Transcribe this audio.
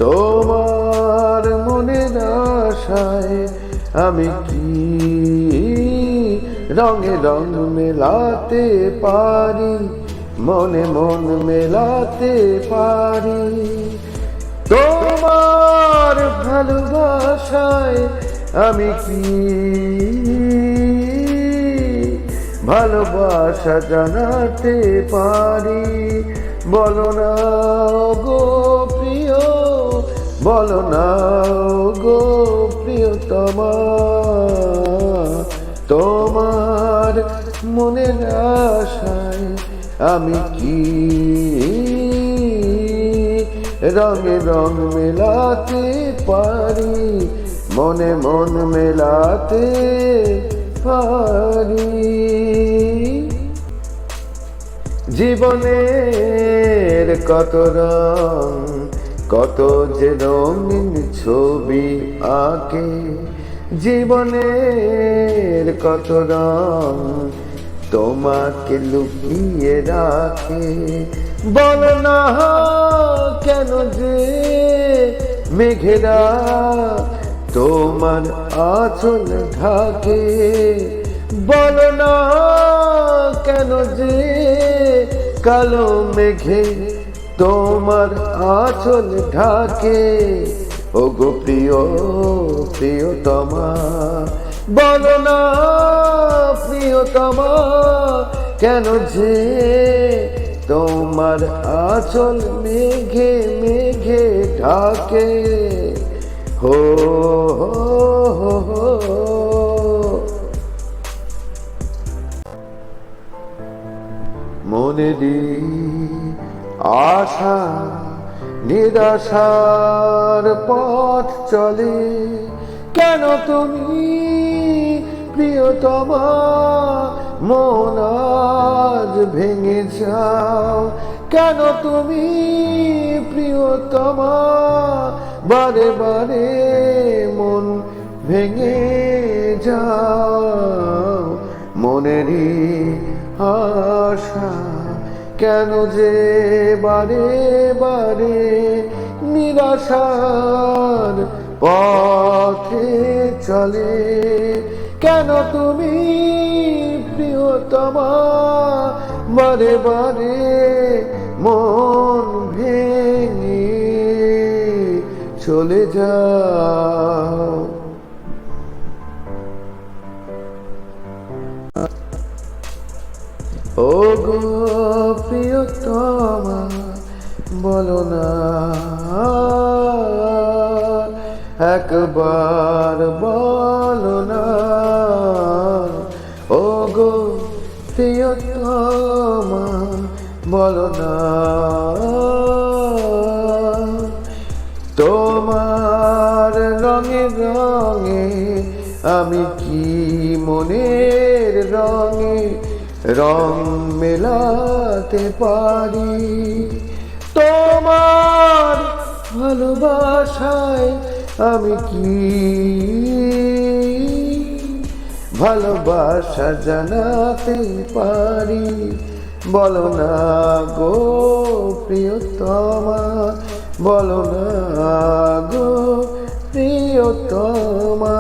তোমার মনের আশায় আমি কি রঙে রঙ মেলাতে পারি, মনে মন মেলাতে পারি। তোমার ভালোবাসায় আমি কি ভালোবাসা জানাতে পারি, বলো না গো প্রিয়, বলো না গো প্রিয়তমা। তোমার মনের আশায় আমি কি রঙে রঙ মেলাতে পারি, মনে মন মেলাতে পারি। জীবনের কত রং, কত যে রঙিন ছবি আঁকে, জীবনের কত রং তোমাকে লুকিয়ে রাখে। বল না কেন যে মেঘেরা তোমার আঁচল ঢাকে, বল না কেন যে কালো মেঘে তোমার আঁচল ঢাকে। ও গো প্রিয় প্রিয়তমা, বলো না প্রিয়তমা কেন যে তোমার আঁচল মেঘে মেঘে ঢাকে। হো হো হো মনেরই আশা নিরাশার পথ চলে, কেন তুমি প্রিয়তমা মন আজ ভেঙে যাও, কেন তুমি প্রিয়তমা বারে বারে মন ভেঙে যাও। মনেরই আশা কেন যে বারে বারে নিরাশার পথে চলে, কেন তুমি প্রিয়তমা বারে বারে মন ভেঙে চলে যাও। ও গো প্রিয়তমা বলো না একবার, বলো না ও গো প্রিয়তমা বলো না। তোমার রঙে রঙে আমি কি মনের রঙে রং মেলাতে পারি, তোমার ভালোবাসায় আমি কি ভালোবাসা জানাতে পারি, বলো না গো প্রিয়তমা, বলো না গো প্রিয়তমা।